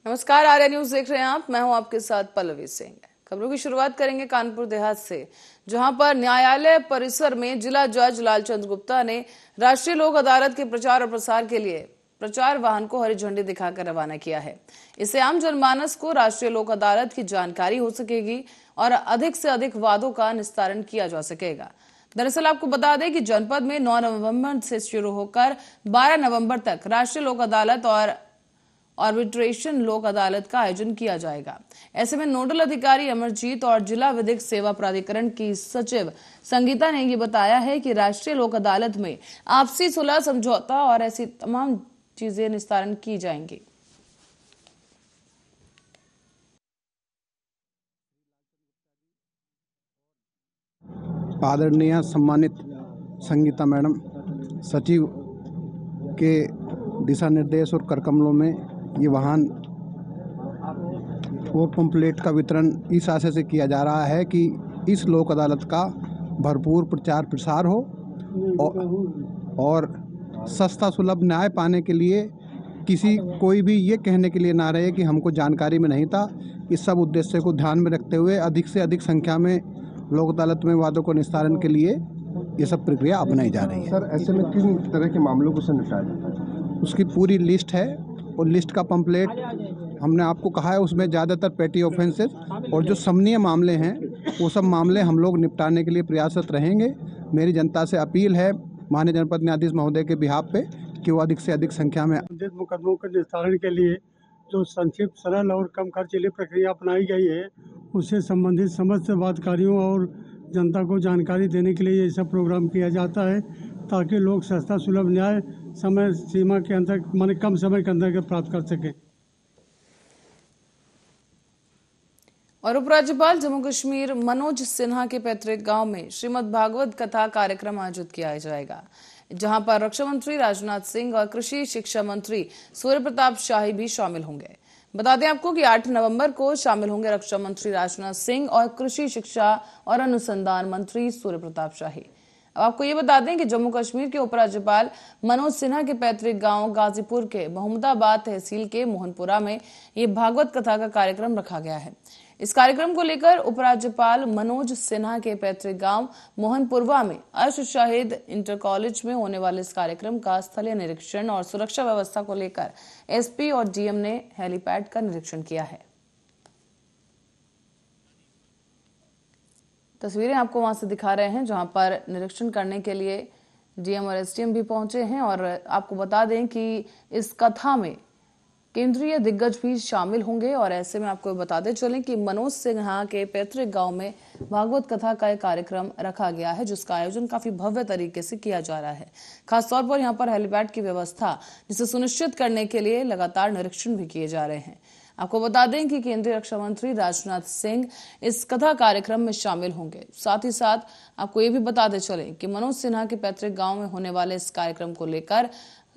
नमस्कार, आर्या न्यूज देख रहे हैं आप। मैं हूं आपके साथ पल्लवी सिंह। खबरों की शुरुआत करेंगे कानपुर देहात से, जहां पर न्यायालय परिसर में जिला जज लालचंद गुप्ता ने राष्ट्रीय लोक अदालत के प्रचार और प्रसार के लिए प्रचार वाहन को हरी झंडी दिखाकर रवाना किया है। इससे आम जनमानस को राष्ट्रीय लोक अदालत की जानकारी हो सकेगी और अधिक से अधिक वादों का निस्तारण किया जा सकेगा। दरअसल आपको बता दें कि जनपद में 9 नवंबर से शुरू होकर 12 नवंबर तक राष्ट्रीय लोक अदालत और आर्बिट्रेशन लोक अदालत का आयोजन किया जाएगा। ऐसे में नोडल अधिकारी अमरजीत और जिला विधिक सेवा प्राधिकरण की सचिव संगीता ने ये बताया है कि राष्ट्रीय लोक अदालत में आपसी सुलह, समझौता और ऐसी तमाम चीजें निस्तारण की जाएंगी। आदरणीय सम्मानित संगीता मैडम, सचिव के दिशा निर्देश और करकमलों में ये वाहन और पंपलेट का वितरण इस आशय से किया जा रहा है कि इस लोक अदालत का भरपूर प्रचार प्रसार हो और सस्ता सुलभ न्याय पाने के लिए कोई भी ये कहने के लिए ना रहे कि हमको जानकारी में नहीं था। इस सब उद्देश्य को ध्यान में रखते हुए अधिक से अधिक संख्या में लोक अदालत में वादों को निस्तारण के लिए ये सब प्रक्रिया अपनाई जा रही है। सर, ऐसे में किन तरह के मामलों को निपटाया जाता है? उसकी पूरी लिस्ट है और लिस्ट का पंपलेट हमने आपको कहा है। उसमें ज़्यादातर पेटी ऑफेंसेस और जो समनीय मामले हैं वो सब मामले हम लोग निपटाने के लिए प्रयासरत रहेंगे। मेरी जनता से अपील है माननीय जनपद न्यायाधीश महोदय के बिहाफ पे कि वो अधिक से अधिक संख्या में मुकदमों के निस्तारण के लिए जो संक्षिप्त, सरल और कम खर्चीली प्रक्रिया अपनाई गई है, उससे संबंधित समस्त बातकारियों और जनता को जानकारी देने के लिए ये सब प्रोग्राम किया जाता है, ताकि लोग सस्ता सुलभ न्याय समय सीमा के अंदर, माने कम समय के अंदर प्राप्त कर सके। और उपराज्यपाल जम्मू कश्मीर मनोज सिन्हा के पैतृक गांव में श्रीमद् भागवत कथा कार्यक्रम आयोजित किया जाएगा, जहां पर रक्षा मंत्री राजनाथ सिंह और कृषि शिक्षा मंत्री सूर्य प्रताप शाही भी शामिल होंगे। बता दें आपको कि 8 नवंबर को शामिल होंगे रक्षा मंत्री राजनाथ सिंह और कृषि शिक्षा और अनुसंधान मंत्री सूर्य प्रताप शाही। अब आपको ये बता दें कि जम्मू कश्मीर के उपराज्यपाल मनोज सिन्हा के पैतृक गांव गाजीपुर के मोहम्मदाबाद तहसील के मोहनपुरा में ये भागवत कथा का कार्यक्रम रखा गया है। इस कार्यक्रम को लेकर उपराज्यपाल मनोज सिन्हा के पैतृक गांव मोहनपुरवा में अर्श शाहिद इंटर कॉलेज में होने वाले इस कार्यक्रम का स्थलीय निरीक्षण और सुरक्षा व्यवस्था को लेकर एसपी और डीएम ने हेलीपैड का निरीक्षण किया है। तस्वीरें आपको वहां से दिखा रहे हैं, जहां पर निरीक्षण करने के लिए डीएम और एसडीएम भी पहुंचे हैं। और आपको बता दें कि इस कथा में केंद्रीय दिग्गज भी शामिल होंगे। और ऐसे में आपको बताते चलें कि मनोज सिन्हा के पैतृक गांव में भागवत कथा का एक कार्यक्रम रखा गया है, जिसका आयोजन काफी भव्य तरीके से किया जा रहा है। खासतौर पर यहाँ पर हेलीपैड की व्यवस्था, जिसे सुनिश्चित करने के लिए लगातार निरीक्षण भी किए जा रहे हैं। आपको बता दें कि केंद्रीय रक्षा मंत्री राजनाथ सिंह इस कथा कार्यक्रम में शामिल होंगे। साथ ही साथ आपको ये भी बताते चलें कि मनोज सिन्हा के पैतृक गांव में होने वाले इस कार्यक्रम को लेकर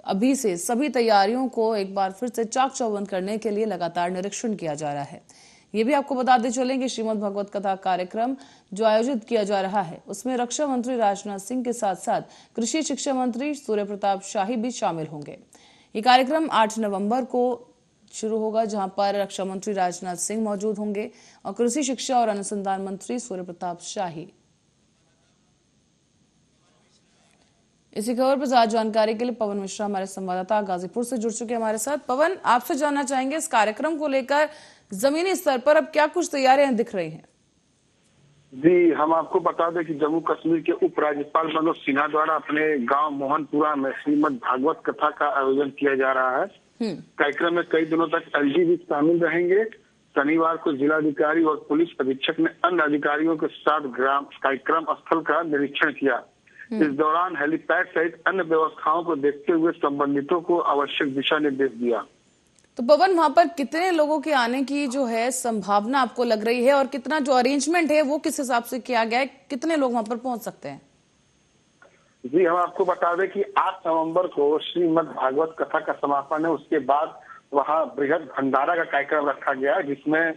अभी से सभी तैयारियों को एक बार फिर से चाक चौबंद करने के लिए लगातार निरीक्षण किया जा रहा है। ये भी आपको बताते चलें कि श्रीमद् भागवत कथा कार्यक्रम जो आयोजित किया जा रहा है, उसमें रक्षा मंत्री राजनाथ सिंह के साथ साथ कृषि शिक्षा मंत्री सूर्य प्रताप शाही भी शामिल होंगे। ये कार्यक्रम 8 नवंबर को शुरू होगा, जहां पर रक्षा मंत्री राजनाथ सिंह मौजूद होंगे और कृषि शिक्षा और अनुसंधान मंत्री सूर्य प्रताप शाही। इसी खबर पर ज्यादा जानकारी के लिए पवन मिश्रा हमारे संवाददाता गाजीपुर से जुड़ चुके हैं हमारे साथ। पवन, आपसे जानना चाहेंगे इस कार्यक्रम को लेकर जमीनी स्तर पर अब क्या कुछ तैयारियां दिख रही हैं? जी, हम आपको बता दें कि जम्मू कश्मीर के उपराज्यपाल मनोज सिन्हा द्वारा अपने गांव मोहनपुरा में श्रीमद् भागवत कथा का आयोजन किया जा रहा है। कार्यक्रम में कई दिनों तक एलजी भी शामिल रहेंगे। शनिवार को जिलाधिकारी और पुलिस अधीक्षक ने अन्य अधिकारियों के साथ कार्यक्रम स्थल का निरीक्षण किया। इस दौरान हेलीपैड सहित अन्य व्यवस्थाओं को देखते हुए संबंधितों को आवश्यक दिशा निर्देश दिया। तो पवन, वहां पर कितने लोगों के आने की जो है संभावना आपको लग रही है और कितना जो अरेंजमेंट है वो किस हिसाब से किया गया है, कितने लोग वहां पर पहुंच सकते हैं? जी, हम आपको बता दें कि 8 नवंबर को श्रीमद् भागवत कथा का समापन है। उसके बाद वहां बृहद भंडारा का कार्यक्रम रखा गया, जिसमें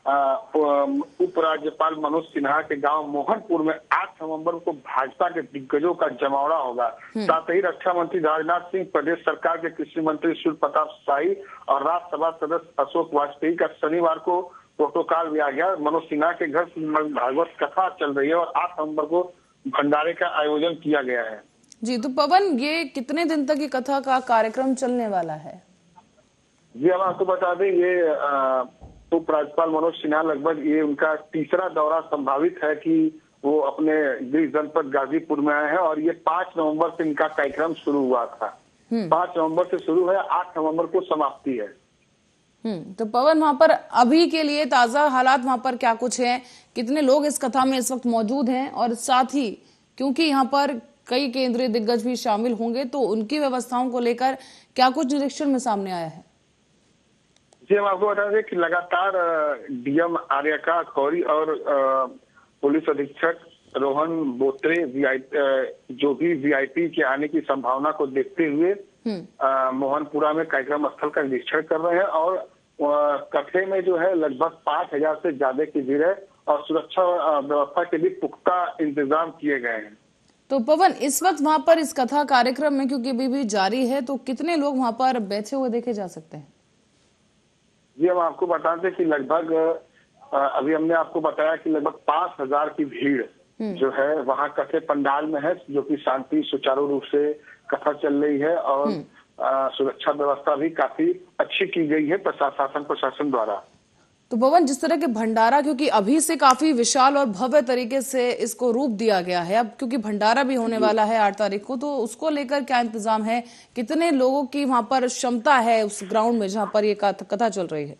उपराज्यपाल मनोज सिन्हा के गांव मोहनपुर में 8 नवंबर को भाजपा के दिग्गजों का जमावड़ा होगा। साथ ही रक्षा मंत्री राजनाथ सिंह, प्रदेश सरकार के कृषि मंत्री सूर्य प्रताप शाही और राज्यसभा सदस्य अशोक वाजपेयी का शनिवार को प्रोटोकॉल भी आ गया। मनोज सिन्हा के घर श्रीमद् भागवत कथा चल रही है और 8 नवंबर को भंडारे का आयोजन किया गया है। जी, तो पवन, ये कितने दिन तक ये कथा का कार्यक्रम चलने वाला है? जी, हम आपको बता दें, ये उपराज्यपाल मनोज सिन्हा लगभग ये उनका तीसरा दौरा संभावित है कि वो अपने गृह जनपद गाजीपुर में आए हैं और ये 5 नवंबर से इनका कार्यक्रम शुरू हुआ था। 5 नवंबर से शुरू है, 8 नवंबर को समाप्ति है। तो पवन, वहां पर अभी के लिए ताजा हालात वहां पर क्या कुछ है? कितने लोग इस कथा में इस वक्त मौजूद हैं? और साथ ही क्योंकि यहाँ पर कई केंद्रीय दिग्गज भी शामिल होंगे, तो उनकी व्यवस्थाओं को लेकर क्या कुछ निरीक्षण में सामने आया है? जी, हम आपको बता दें कि लगातार डीएम आर्यका खौरी और पुलिस अधीक्षक रोहन बोत्रे जो भी वीआईपी के आने की संभावना को देखते हुए मोहनपुरा में कार्यक्रम स्थल का निरीक्षण कर रहे हैं और कथे में जो है लगभग 5000 से ज्यादा की भीड़ है और सुरक्षा व्यवस्था के लिए पुख्ता इंतजाम किए गए हैं। तो पवन, इस वक्त वहां पर इस कथा कार्यक्रम में क्योंकि अभी भी जारी है, तो कितने लोग वहां पर बैठे हुए देखे जा सकते हैं? जी, हम आपको बता दें कि लगभग अभी हमने आपको बताया कि लगभग 5000 की भीड़ जो है वहाँ कथे पंडाल में है, जो कि शांति सुचारू रूप से कथा चल रही है और सुरक्षा व्यवस्था भी काफी अच्छी की गई है प्रशासन द्वारा। तो पवन, जिस तरह के भंडारा, क्योंकि अभी से काफी विशाल और भव्य तरीके से इसको रूप दिया गया है, अब क्योंकि भंडारा भी होने वाला है 8 तारीख को, तो उसको लेकर क्या इंतजाम है? कितने लोगों की वहां पर क्षमता है उस ग्राउंड में जहां पर ये कथा चल रही है?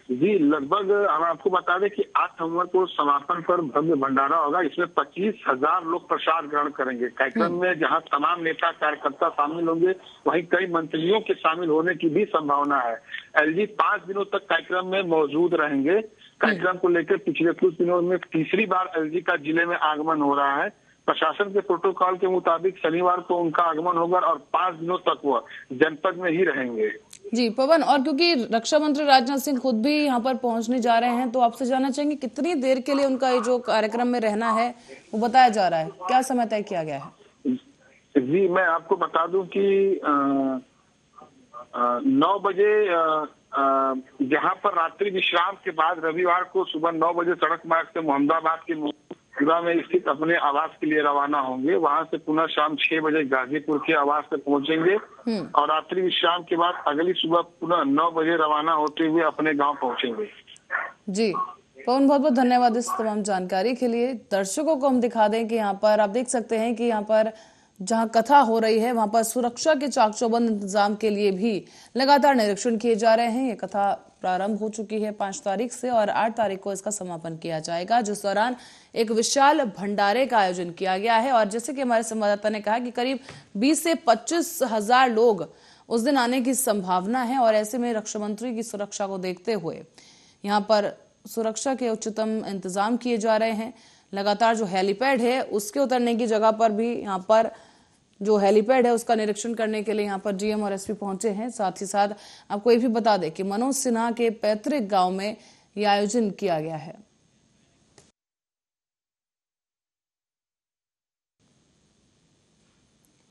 जी, लगभग हम आपको बता दें कि 8 नवंबर को समापन पर भव्य भंडारा होगा। इसमें 25,000 लोग प्रसाद ग्रहण करेंगे। कार्यक्रम में जहां तमाम नेता कार्यकर्ता शामिल होंगे, वहीं कई मंत्रियों के शामिल होने की भी संभावना है। एलजी 5 दिनों तक कार्यक्रम में मौजूद रहेंगे। कार्यक्रम को लेकर पिछले कुछ दिनों में तीसरी बार एलजी का जिले में आगमन हो रहा है। प्रशासन के प्रोटोकॉल के मुताबिक शनिवार को उनका आगमन होगा और 5 दिनों तक वो जनपद में ही रहेंगे। जी पवन, और क्योंकि रक्षा मंत्री राजनाथ सिंह खुद भी यहाँ पर पहुंचने जा रहे हैं, तो आपसे जानना चाहेंगे कितनी देर के लिए उनका ये जो कार्यक्रम में रहना है वो बताया जा रहा है, क्या समय तय किया गया है? जी, मैं आपको बता दूं कि 9 बजे जहां पर रात्रि विश्राम के बाद रविवार को सुबह 9 बजे सड़क मार्ग से मोहम्मदाबाद के पूरा में स्थित अपने आवास के लिए रवाना होंगे। वहां से पुनः शाम 6 बजे गाजीपुर के आवास पे पहुंचेंगे और रात्रि विश्राम के बाद अगली सुबह पुनः 9 बजे रवाना होते हुए अपने गांव पहुंचेंगे। जी पवन, बहुत बहुत धन्यवाद इस तमाम जानकारी के लिए। दर्शकों को हम दिखा दें कि यहाँ पर आप देख सकते हैं कि यहाँ पर जहां कथा हो रही है वहां पर सुरक्षा के चाक चौबंद इंतजाम के लिए भी लगातार निरीक्षण किए जा रहे हैं। ये कथा प्रारंभ हो चुकी है 5 तारीख से और 8 तारीख को इसका समापन किया जाएगा, जिस दौरान एक विशाल भंडारे का आयोजन किया गया है। और जैसे कि हमारे संवाददाता ने कहा कि करीब 20 से 25 हजार लोग उस दिन आने की संभावना है और ऐसे में रक्षा मंत्री की सुरक्षा को देखते हुए यहाँ पर सुरक्षा के उच्चतम इंतजाम किए जा रहे हैं। लगातार जो हेलीपैड है उसके उतरने की जगह पर भी यहाँ पर जो हेलीपैड है उसका निरीक्षण करने के लिए यहाँ पर डीएम और एसपी पहुंचे हैं। साथ ही साथ आपको ये भी बता दें कि मनोज सिन्हा के पैतृक गांव में यह आयोजन किया गया है।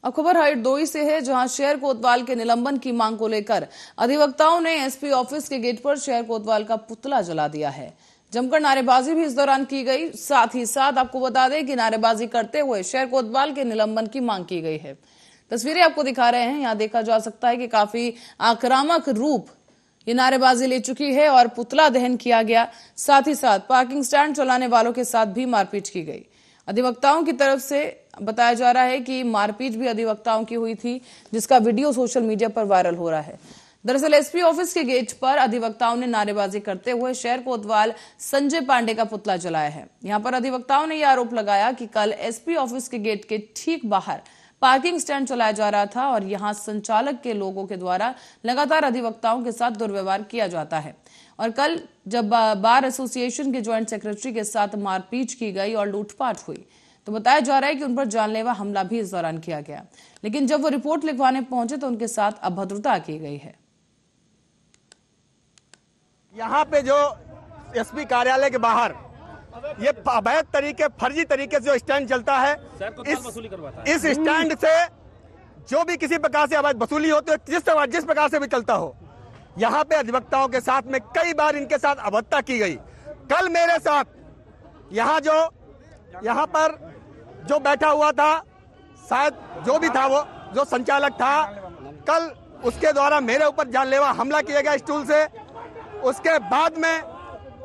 अब खबर हरदोई से है, जहां शहर कोतवाल के निलंबन की मांग को लेकर अधिवक्ताओं ने एसपी ऑफिस के गेट पर शहर कोतवाल का पुतला जला दिया है। जमकर नारेबाजी भी इस दौरान की गई। साथ ही साथ आपको बता दें कि नारेबाजी करते हुए शहर कोतवाल के निलंबन की मांग की गई है। तस्वीरें आपको दिखा रहे हैं, यहां देखा जा सकता है कि काफी आक्रामक रूप ये नारेबाजी ले चुकी है और पुतला दहन किया गया। साथ ही साथ पार्किंग स्टैंड चलाने वालों के साथ भी मारपीट की गई। अधिवक्ताओं की तरफ से बताया जा रहा है कि मारपीट भी अधिवक्ताओं की हुई थी, जिसका वीडियो सोशल मीडिया पर वायरल हो रहा है। दरअसल एसपी ऑफिस के गेट पर अधिवक्ताओं ने नारेबाजी करते हुए शहर कोतवाल संजय पांडे का पुतला जलाया है। यहां पर अधिवक्ताओं ने यह आरोप लगाया कि कल एसपी ऑफिस के गेट के ठीक बाहर पार्किंग स्टैंड चलाया जा रहा था और यहां संचालक के लोगों के द्वारा लगातार अधिवक्ताओं के साथ दुर्व्यवहार किया जाता है। और कल जब बार एसोसिएशन के ज्वाइंट सेक्रेटरी के साथ मारपीट की गई और लूटपाट हुई, तो बताया जा रहा है कि उन पर जानलेवा हमला भी इस दौरान किया गया। लेकिन जब वो रिपोर्ट लिखवाने पहुंचे तो उनके साथ अभद्रता की गई है। यहाँ पे जो एसपी कार्यालय के बाहर ये अवैध तरीके, फर्जी तरीके से जो स्टैंड चलता है, इस स्टैंड से जो भी किसी प्रकार से अवैध वसूली होती है, जिस प्रकार से भी चलता हो, यहाँ पे अधिवक्ताओं के साथ में कई बार इनके साथ अभद्रता की गई। कल मेरे साथ यहाँ पर जो बैठा हुआ था, शायद जो भी था, वो जो संचालक था, कल उसके द्वारा मेरे ऊपर जानलेवा हमला किया गया स्टूल से। उसके बाद में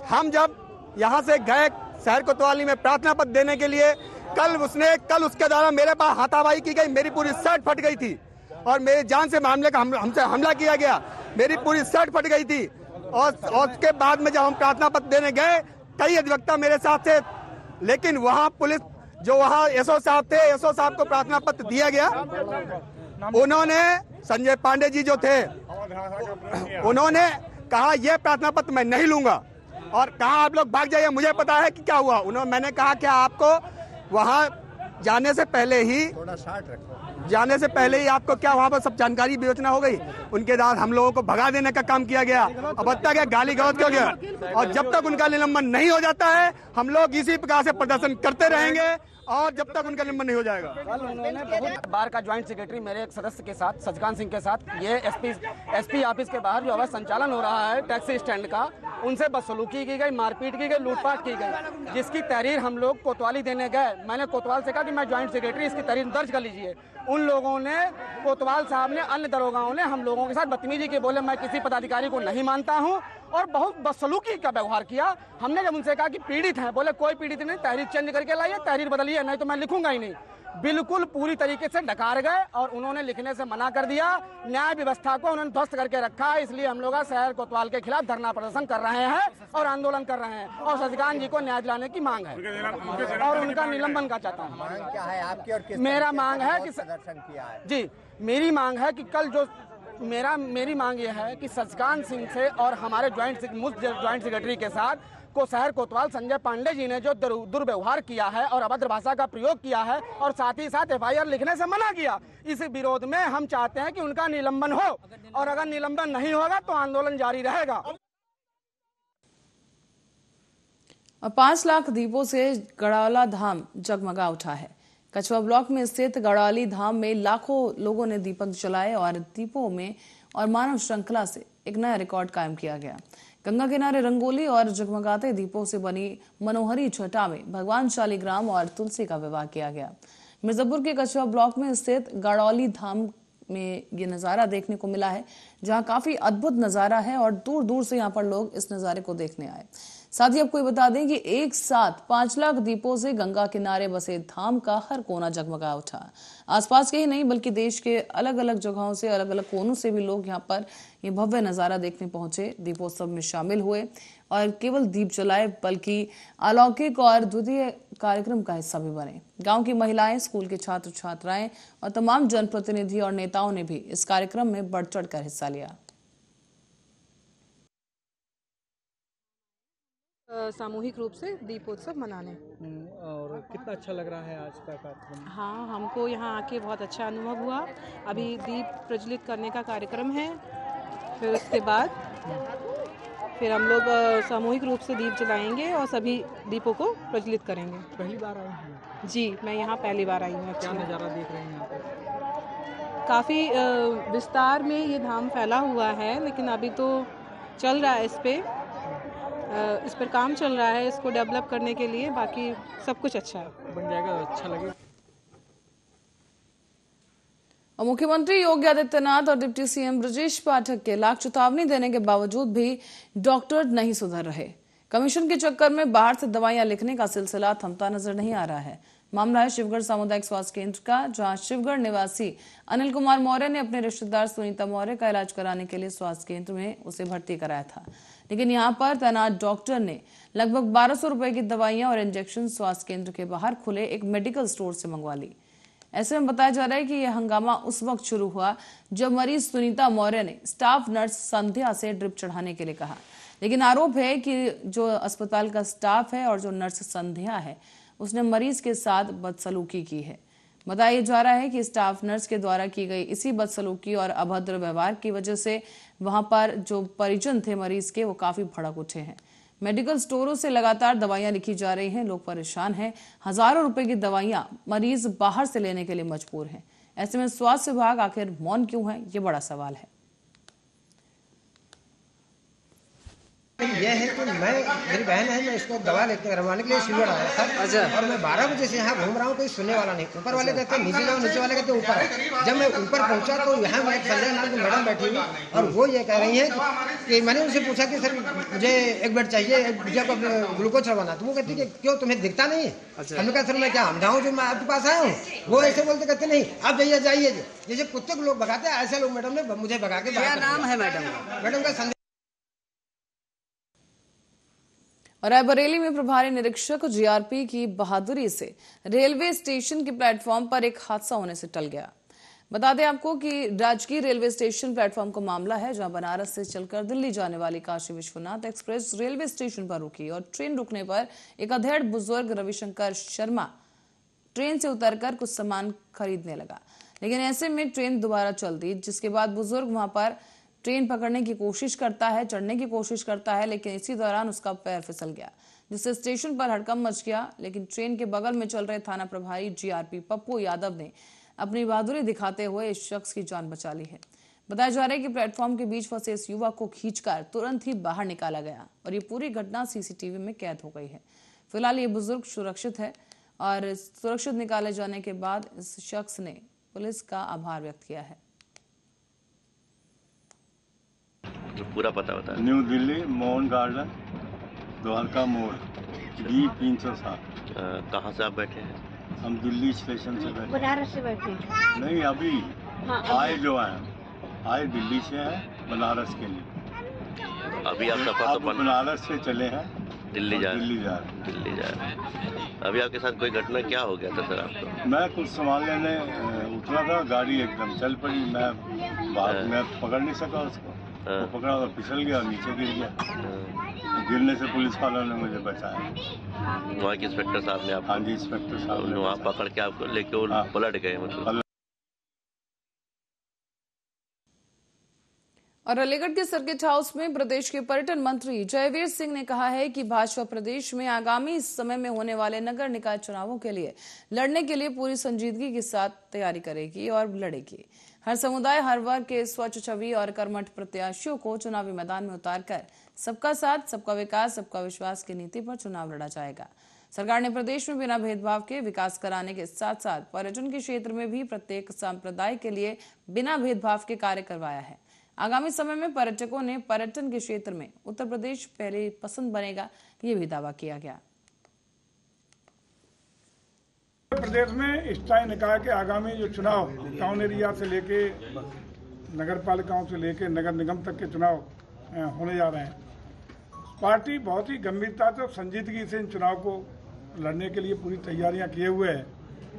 हम जब यहाँ से गए शहर कोतवाली में प्रार्थना पत्र देने के लिए, कल उसके द्वारा मेरे पास हाथापाई की गई, मेरी पूरी शर्ट फट गई थी और मेरी जान से मामले का हमसे हमला किया गया, मेरी पूरी शर्ट फट गई थी। और उसके बाद में जब हम प्रार्थना पत्र देने गए, कई अधिवक्ता मेरे साथ थे, लेकिन वहाँ पुलिस, जो वहाँ एसओ साहब थे, एसओ साहब को प्रार्थना पत्र दिया गया। उन्होंने, संजय पांडे जी जो थे, उन्होंने कहा यह प्रार्थना पत्र मैं नहीं लूंगा और कहा आप लोग भाग जाइए, मुझे पता है कि क्या हुआ। मैंने कहा क्या आपको वहाँ जाने से पहले ही आपको क्या वहाँ पर सब जानकारी विवेचना हो गई? उनके बाद हम लोगों को भगा देने का काम किया गया, अभद्रता गया, गाली गलौज किया गया। और जब तक उनका निलंबन नहीं हो जाता है, हम लोग इसी प्रकार से प्रदर्शन करते रहेंगे और जब तक उनका निलंबन नहीं हो जाएगा। कल उन्होंने बहुत बार का ज्वाइंट सेक्रेटरी मेरे एक सदस्य के साथ, सचकांत सिंह के साथ, ये एसपी ऑफिस के बाहर जो अवैध संचालन हो रहा है टैक्सी स्टैंड का, उनसे बदसलूकी की गई, मारपीट की गई, लूटपाट की गई, जिसकी तहरीर हम लोग कोतवाली देने गए। मैंने कोतवाल से कहा कि मैं ज्वाइंट सेक्रेटरी, इसकी तहरीर दर्ज कर लीजिए। उन लोगों ने, कोतवाल साहब ने, अन्य दरोगाओं ने हम लोगों के साथ बदतमीजी के बोले मैं किसी पदाधिकारी को नहीं मानता हूं और बहुत बदसलूकी का व्यवहार किया। हमने जब उनसे कहा कि पीड़ित हैं, बोले कोई पीड़ित नहीं, तहरीर चेंज करके लाइए, तहरीर बदलिए, नहीं तो मैं लिखूंगा ही नहीं। बिल्कुल पूरी तरीके से डकार गए और उन्होंने लिखने से मना कर दिया। न्याय व्यवस्था को उन्होंने ध्वस्त करके रखा। इसलिए हम लोग शहर कोतवाल के खिलाफ धरना प्रदर्शन कर रहे हैं और आंदोलन कर रहे हैं और शशिकांत जी को न्याय दिलाने की मांग है और उनका निलंबन का चाहता हूँ। मांग क्या है आपकी और किस मेरा मांग है कि प्रदर्शन किया है? जी, मेरी मांग है कि कल जो मेरी मांग यह है कि शशिकांत सिंह से और हमारे ज्वाइंट सेक्रेटरी के साथ को शहर कोतवाल संजय पांडे जी ने जो दुर्व्यवहार किया है और अभद्र भाषा का प्रयोग किया है और साथ ही साथ एफआईआर लिखने से मना किया, इस विरोध में हम चाहते हैं कि उनका निलंबन हो और अगर निलंबन नहीं होगा तो आंदोलन जारी रहेगा। और 5 लाख दीपों से गढ़ौला धाम जगमगा उठा है। कछुआ ब्लॉक में स्थित गढ़ौली धाम में लाखों लोगों ने दीपक जलाए और दीपों में और मानव श्रृंखला से एक नया रिकॉर्ड कायम किया गया। गंगा किनारे रंगोली और जगमगाते दीपों से बनी मनोहरी छटा में भगवान शालिग्राम और तुलसी का विवाह किया गया। मिर्जापुर के कछुआ ब्लॉक में स्थित गढ़ौली धाम में ये नजारा देखने को मिला है, जहां काफी अद्भुत नजारा है और दूर दूर से यहां पर लोग इस नजारे को देखने आए। साथ ही आपको ये बता दें कि एक साथ 5 लाख दीपों से गंगा किनारे बसे धाम का हर कोना जगमगा उठा। आसपास के ही नहीं बल्कि देश के अलग अलग जगहों से, अलग अलग कोनों से भी लोग यहाँ पर ये भव्य नजारा देखने पहुंचे, दीपोत्सव में शामिल हुए और केवल दीप जलाए बल्कि अलौकिक और द्वितीय कार्यक्रम का हिस्सा भी बने। गांव की महिलाएं, स्कूल के छात्र छात्राएं और तमाम जनप्रतिनिधि और नेताओं ने भी इस कार्यक्रम में बढ़ चढ़ कर हिस्सा लिया। सामूहिक रूप से दीपोत्सव मनाने। और कितना अच्छा लग रहा है आज का कार्यक्रम? हाँ, हमको यहाँ आके बहुत अच्छा अनुभव हुआ। अभी दीप प्रज्वलित करने का कार्यक्रम है, फिर उसके बाद फिर हम लोग सामूहिक रूप से दीप जलाएंगे और सभी दीपों को प्रज्वलित करेंगे। पहली बार आई हैं? जी, मैं यहाँ पहली बार आई हूँ। क्या नज़ारा देख रहे हैं यहाँ पर? काफ़ी विस्तार में ये धाम फैला हुआ है, लेकिन अभी तो चल रहा है इस पर काम चल रहा है, इसको डेवलप करने के लिए। बाकी सब कुछ अच्छा है, बन जाएगा, अच्छा लगेगा। और मुख्यमंत्री योगी आदित्यनाथ और डिप्टी सीएम ब्रजेश पाठक के लाख चेतावनी देने के बावजूद भी डॉक्टर नहीं सुधर रहे। कमीशन के चक्कर में बाहर से दवाइयां लिखने का सिलसिला थमता नजर नहीं आ रहा है। मामला है शिवगढ़ सामुदायिक स्वास्थ्य केंद्र का, जहां शिवगढ़ निवासी अनिल कुमार मौर्य ने अपने रिश्तेदार सुनीता मौर्य का इलाज कराने के लिए स्वास्थ्य केंद्र में उसे भर्ती कराया था, लेकिन यहां पर तैनात डॉक्टर ने लगभग 1200 रुपए की दवाइयां और इंजेक्शन स्वास्थ्य केंद्र के बाहर खुले एक मेडिकल स्टोर से मंगवा ली। ऐसे में बताया जा रहा है कि यह हंगामा उस वक्त शुरू हुआ जब मरीज सुनीता मौर्य ने स्टाफ नर्स संध्या से ड्रिप चढ़ाने के लिए कहा, लेकिन आरोप है कि जो अस्पताल का स्टाफ है और जो नर्स संध्या है उसने मरीज के साथ बदसलूकी की है। बताया जा रहा है कि स्टाफ नर्स के द्वारा की गई इसी बदसलूकी और अभद्र व्यवहार की वजह से वहां पर जो परिजन थे मरीज के, वो काफी भड़क उठे हैं। मेडिकल स्टोरों से लगातार दवाइयां लिखी जा रही हैं, लोग परेशान हैं। हजारों रुपए की दवाइयां मरीज बाहर से लेने के लिए मजबूर हैं। ऐसे में स्वास्थ्य विभाग आखिर मौन क्यों है, ये बड़ा सवाल है। यह है कि मेरी बहन है, मैं इसको दवा लेकर करवाने के लिए सिलवड़ आया था। अच्छा। और मैं 12 बजे से यहाँ घूम रहा हूँ, कोई सुनने वाला नहीं। ऊपर वाले कहते हैं नीचे जाओ, नीचे वाले कहते हैं ऊपर आओ। जब मैं ऊपर पहुँचा तो यहाँ मैं संजय नाम की मैडम बैठी हुई और वो ये कह रही है कि मैंने उनसे पूछा कि सर मुझे एक बेड चाहिए, मुझे ग्लूकोज चढ़वाना। तो वो कहती कि क्यों, तुम्हें दिखता नहीं है? हमने कहा सर मैं क्या हम जाऊँ जो मैं आपके पास आया हूँ? वो ऐसे बोलते कहते नहीं आप जाइए जाइए, जैसे कुत्ते को लोग भगाते हैं ऐसे लोग मैडम ने मुझे भगा के। क्या नाम है मैडम का? संजय। और रायबरेली में प्रभारी निरीक्षक जीआरपी की बहादुरी से रेलवे स्टेशन के प्लेटफॉर्म पर एक हादसा होने से टल गया। बता दें आपको कि राजगीर रेलवे स्टेशन प्लेटफॉर्म का मामला है, जहां बनारस से चलकर दिल्ली जाने वाली Kashi Vishwanath express railway station पर रुकी और ट्रेन रुकने पर एक अधेड़ बुजुर्ग रविशंकर शर्मा ट्रेन से उतरकर कुछ सामान खरीदने लगा। लेकिन ऐसे में ट्रेन दोबारा चल दी, जिसके बाद बुजुर्ग वहां पर ट्रेन पकड़ने की कोशिश करता है, चढ़ने की कोशिश करता है, लेकिन इसी दौरान उसका पैर फिसल गया, जिससे स्टेशन पर हड़कंप मच गया। लेकिन ट्रेन के बगल में चल रहे थाना प्रभारी जीआरपी पप्पू यादव ने अपनी बहादुरी दिखाते हुए इस शख्स की जान बचा ली है। बताया जा रहा है कि प्लेटफॉर्म के बीच फंसे इस युवक को खींचकर तुरंत ही बाहर निकाला गया और ये पूरी घटना सीसीटीवी में कैद हो गई है। फिलहाल ये बुजुर्ग सुरक्षित है और सुरक्षित निकाले जाने के बाद इस शख्स ने पुलिस का आभार व्यक्त किया है। पूरा पता होता है। न्यू दिल्ली मोहन गार्डन द्वारका मोड़ डी 307। कहाँ से आप बैठे हैं? हम दिल्ली स्टेशन से बैठे। बनारस से बैठे? नहीं अभी आए जो आए दिल्ली से हैं बनारस के लिए। अभी आप सफर तो बनारस से चले हैं दिल्ली जा रहे हैं। अभी आपके साथ कोई घटना क्या हो गया था सर आपको? मैं कुछ सामान लेने उतरा था, गाड़ी एकदम चल पड़ी। मैं पकड़ नहीं सका उसको, तो पकड़ा तो फिसल गया, नीचे गिर गया। गिरने से पुलिस वालों ने मुझे बचाया। वहाँ के इंस्पेक्टर साहब ने आप? हाँ जी, इंस्पेक्टर साहब ने वहाँ पकड़ के आपको लेके पलट गए मतलब। और अलीगढ़ के सर्किट हाउस में प्रदेश के पर्यटन मंत्री जयवीर सिंह ने कहा है कि भाजपा प्रदेश में आगामी समय में होने वाले नगर निकाय चुनावों के लिए लड़ने के लिए पूरी संजीदगी के साथ तैयारी करेगी और लड़ेगी। हर समुदाय, हर वर्ग के स्वच्छ छवि और कर्मठ प्रत्याशियों को चुनावी मैदान में उतारकर सबका साथ, सबका विकास, सबका विश्वास की नीति पर चुनाव लड़ा जाएगा। सरकार ने प्रदेश में बिना भेदभाव के विकास कराने के साथ साथ पर्यटन के क्षेत्र में भी प्रत्येक संप्रदाय के लिए बिना भेदभाव के कार्य करवाया है। आगामी समय में पर्यटकों ने पर्यटन के क्षेत्र में उत्तर प्रदेश पहले पसंद बनेगा, ये भी दावा किया गया। प्रदेश में स्थायी निकाय के आगामी जो चुनाव टाउन एरिया से लेके नगर पालिकाओं से लेके नगर निगम तक के चुनाव होने जा रहे हैं, पार्टी बहुत ही गंभीरता से और संजीदगी से इन चुनाव को लड़ने के लिए पूरी तैयारियां किए हुए है।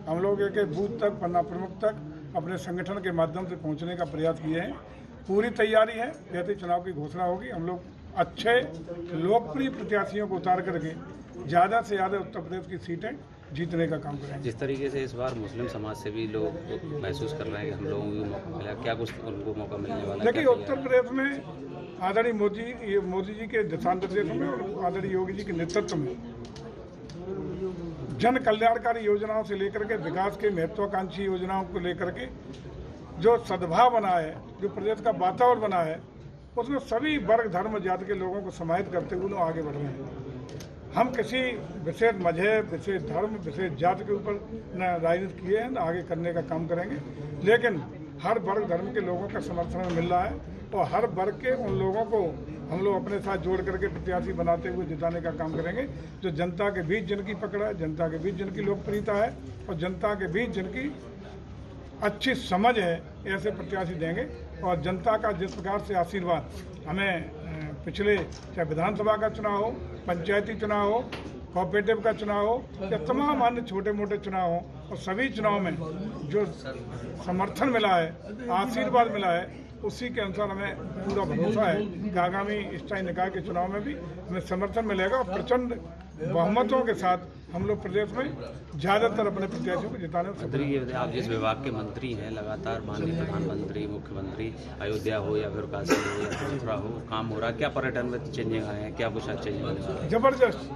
हम लोग एक बूथ तक, पन्ना प्रमुख तक अपने संगठन के माध्यम से पहुंचने का प्रयास किए हैं। पूरी तैयारी है, जैसे चुनाव की घोषणा होगी हम लोग अच्छे लोकप्रिय प्रत्याशियों को उतार करके ज़्यादा से ज़्यादा उत्तर प्रदेश की सीटें जीतने का काम करेंगे। जिस तरीके से इस बार मुस्लिम समाज से भी लोग महसूस कर रहे हैं कि हम लोगों को मौका मिला, क्या कुछ उनको मौका मिलने वाला है? देखिए, उत्तर प्रदेश में आदरणीय मोदी जी के दिशा निर्देशों में और आदरणीय योगी जी के नेतृत्व में जन कल्याणकारी योजनाओं से लेकर के विकास के महत्वाकांक्षी योजनाओं को लेकर के जो सद्भाव बना है, जो प्रदेश का वातावरण बना है, उसमें सभी वर्ग, धर्म, जाति के लोगों को समाहित करते हुए लोग आगे बढ़ रहे हैं। हम किसी विशेष मजहब, विशेष धर्म, विशेष जाति के ऊपर न राजनीति किए हैं, न आगे करने का काम करेंगे, लेकिन हर वर्ग धर्म के लोगों का समर्थन मिल रहा है और हर वर्ग के उन लोगों को हम लोग अपने साथ जोड़ करके प्रत्याशी बनाते हुए जिताने का काम करेंगे। जो जनता के बीच जिनकी पकड़ है, जनता के बीच जिनकी लोकप्रियता है और जनता के बीच जिनकी अच्छी समझ है, ऐसे प्रत्याशी देंगे। और जनता का जिस प्रकार से आशीर्वाद हमें पिछले चाहे विधानसभा का चुनाव हो, पंचायती चुनाव हो, कोऑपरेटिव का चुनाव हो या तमाम अन्य छोटे मोटे चुनाव हो, और सभी चुनाव में जो समर्थन मिला है, आशीर्वाद मिला है, उसी के अनुसार हमें पूरा भरोसा है कि आगामी स्थायी निकाय के चुनाव में भी हमें समर्थन मिलेगा और प्रचंड बहुमतों के साथ हम लोग प्रदेश में ज्यादातर अपने प्रत्याशियों को जिताने में सफल हैं। आप जिस विभाग के मंत्री हैं, लगातार माननीय प्रधानमंत्री, मुख्यमंत्री, अयोध्या हो या फिर काशी हो या फिर मथुरा हो, काम हो रहा है, क्या पर्यटन में चेंजिंग आए हैं, क्या कुछ चेंजिंग होने वाला है? जबरदस्त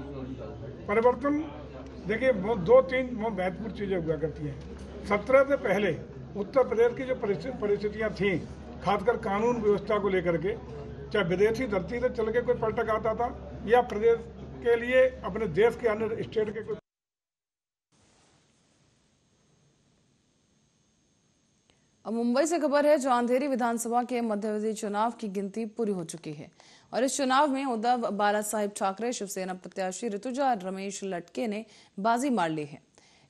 परिवर्तन। देखिए, वो 2-3 महत्वपूर्ण चीजें हुआ करती हैं। 17 से पहले उत्तर प्रदेश की जो परिस्थितियां थी, खासकर कानून व्यवस्था को लेकर के, चाहे विदेशी धरती से चल के कोई पर्यटक आता था या प्रदेश के लिए अपने देश के अन्य स्टेट के कोई। अब मुंबई से खबर है, जो अंधेरी विधानसभा के मध्यावधि चुनाव की गिनती पूरी हो चुकी है और इस चुनाव में उद्धव बालासाहेब ठाकरे शिवसेना प्रत्याशी ऋतुजा रमेश लटके ने बाजी मार ली है।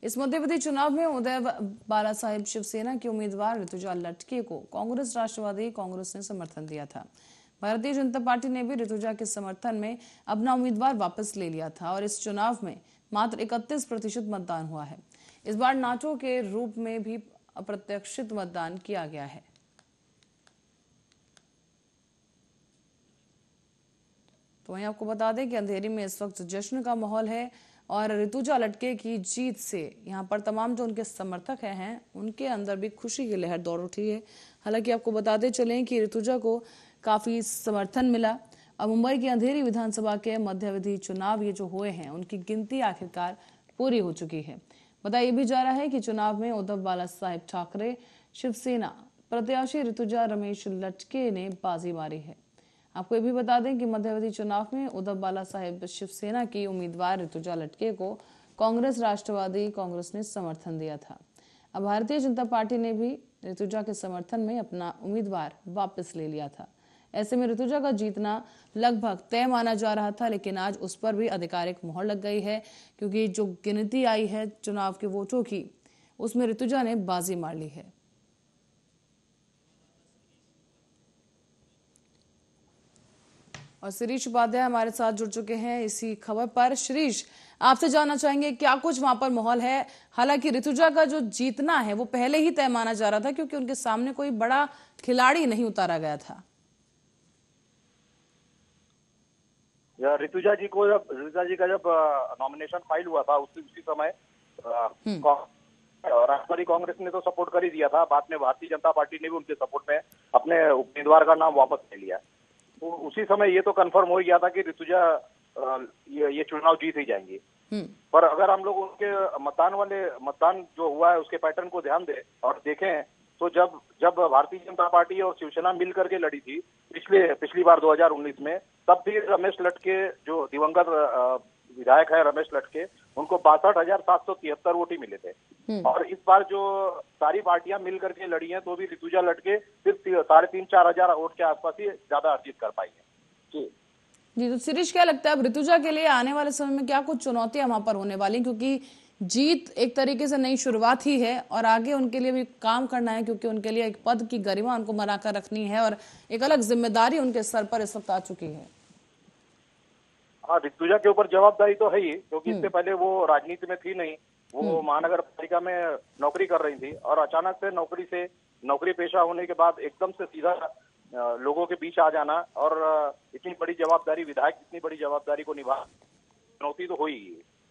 इस मध्यावधि चुनाव में उद्धव बालासाहेब शिवसेना की उम्मीदवार ऋतुजा लटके को कांग्रेस राष्ट्रवादी कांग्रेस ने समर्थन दिया था। भारतीय जनता पार्टी ने भी ऋतुजा के समर्थन में अपना उम्मीदवार वापस ले लिया था और इस चुनाव में मात्र 31% मतदान हुआ है। इस बार नाटो के रूप में भी अप्रत्याशित मतदान किया गया है। तो वहीं आपको बता दें कि अंधेरी में इस वक्त जश्न का माहौल है और ऋतुजा लटके की जीत से यहां पर तमाम जो उनके समर्थक हैं उनके अंदर भी खुशी की लहर दौड़ उठी है। हालांकि आपको बताते चलें कि ऋतुजा को काफी समर्थन मिला। अब मुंबई की अंधेरी विधानसभा के मध्यावधि चुनाव ये जो हुए हैं उनकी गिनती आखिरकार पूरी हो चुकी है। बताया भी जा रहा है कि चुनाव में उद्धव बालासाहेब ठाकरे शिवसेना प्रत्याशी ऋतुजा रमेश लटके ने बाजी मारी है। आपको ये भी बता दें कि मध्यावधि चुनाव में उद्धव बालासाहेब शिवसेना की उम्मीदवार ऋतुजा लटके को कांग्रेस राष्ट्रवादी कांग्रेस ने समर्थन दिया था। अब भारतीय जनता पार्टी ने भी ऋतुजा के समर्थन में अपना उम्मीदवार वापस ले लिया था। ऐसे में ऋतुजा का जीतना लगभग तय माना जा रहा था, लेकिन आज उस पर भी आधिकारिक मोहर लग गई है क्योंकि जो गिनती आई है चुनाव के वोटों की, उसमें ऋतुजा ने बाजी मार ली है। और शिरीष उपाध्याय हमारे साथ जुड़ चुके हैं इसी खबर पर। शिरीष, आपसे जानना चाहेंगे क्या कुछ वहां पर माहौल है। हालांकि ऋतुजा का जो जीतना है वो पहले ही तय माना जा रहा था क्योंकि उनके सामने कोई बड़ा खिलाड़ी नहीं उतारा गया था। ऋतुजा जी का जब नॉमिनेशन फाइल हुआ था उसी समय राष्ट्रवादी कांग्रेस ने तो सपोर्ट कर ही दिया था। बाद में भारतीय जनता पार्टी ने भी उनके सपोर्ट में अपने उम्मीदवार का नाम वापस ले लिया। तो उसी समय ये तो कंफर्म हो गया था कि ऋतुजा ये चुनाव जीत ही जाएंगी। पर अगर हम लोग उनके मतदान जो हुआ है उसके पैटर्न को ध्यान दें और देखें तो जब भारतीय जनता पार्टी और शिवसेना मिल करके लड़ी थी पिछली बार 2019 में, तब भी रमेश लटके जो दिवंगत विधायक है रमेश लटके, उनको 62,773 वोट ही मिले थे। और इस बार जो सारी पार्टियां मिल करके लड़ी हैं तो भी ऋतुजा लटके सिर्फ 3,500-4 हजार वोट के आसपास ही ज्यादा अर्जित कर पाई है। जी, तो शिरीष क्या लगता है अब ऋतुजा के लिए आने वाले समय में क्या कुछ चुनौतियां वहां पर होने वाली, क्योंकि जीत एक तरीके से नई शुरुआत ही है और आगे उनके लिए भी काम करना है क्योंकि उनके लिए एक पद की गरिमा उनको बनाकर रखनी है और एक अलग जिम्मेदारी उनके सर पर इस वक्त आ चुकी है। हाँ, ऋतुजा के ऊपर जवाबदारी तो है ही, क्योंकि इससे पहले वो राजनीति में थी नहीं। वो महानगर पालिका में नौकरी कर रही थी और अचानक से नौकरी पेशा होने के बाद एकदम से सीधा लोगों के बीच आ जाना और इतनी बड़ी जवाबदारी, विधायक इतनी बड़ी जवाबदारी को निभा, चुनौती तो हुई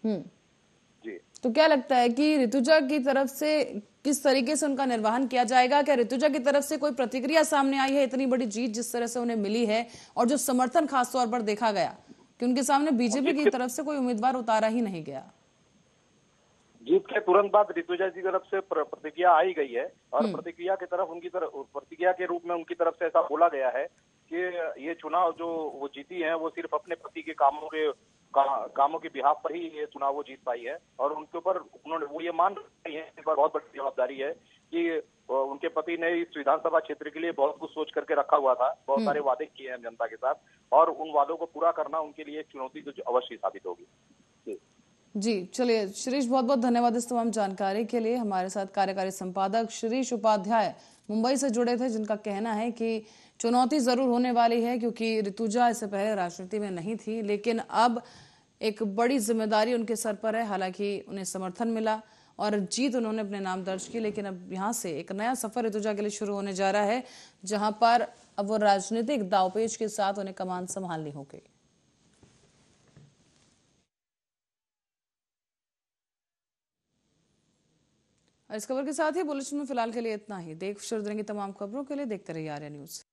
ही। जी, तो क्या लगता है कि ऋतुजा की तरफ से किस तरीके से उनका निर्वहन किया जाएगा? क्या ऋतुजा की तरफ से कोई प्रतिक्रिया सामने आई है इतनी बड़ी जीत जिस तरह से उन्हें मिली है और जो समर्थन खास तौर पर देखा गया कि उनके सामने बीजेपी की तरफ से कोई उम्मीदवार उतारा ही नहीं गया? जीत के तुरंत बाद ऋतुजा की तरफ से प्रतिक्रिया आई गई है और प्रतिक्रिया के रूप में उनकी तरफ से ऐसा बोला गया है कि ये चुनाव जो वो जीती है वो सिर्फ अपने पति के कामों के बिहाफ पर ही ये चुनाव वो जीत पाई है। और उनके ऊपर वो ये मान रही है, बहुत बड़ी जवाबदारी है कि उनके पति ने इस विधानसभा क्षेत्र के लिए बहुत कुछ सोच करके रखा हुआ था, बहुत सारे वादे किए हैं जनता के साथ और उन वादों को पूरा करना उनके लिए एक चुनौती तो अवश्य साबित होगी। जी, चलिए शिरीष, बहुत बहुत धन्यवाद इस तमाम जानकारी के लिए। हमारे साथ कार्यकारी संपादक शिरीष उपाध्याय मुंबई से जुड़े थे, जिनका कहना है कि चुनौती जरूर होने वाली है क्योंकि ऋतुजा इससे पहले राजनीति में नहीं थी, लेकिन अब एक बड़ी जिम्मेदारी उनके सर पर है। हालांकि उन्हें समर्थन मिला और जीत उन्होंने अपने नाम दर्ज की, लेकिन अब यहाँ से एक नया सफर ऋतुजा के लिए शुरू होने जा रहा है, जहां पर अब वो राजनीतिक दांवपेच के साथ उन्हें कमान संभालनी होगी। इस खबर के साथ ही बुलेटिन में फिलहाल के लिए इतना ही। देख शुरू रहेंगे तमाम खबरों के लिए देखते रहिए आर्या न्यूज।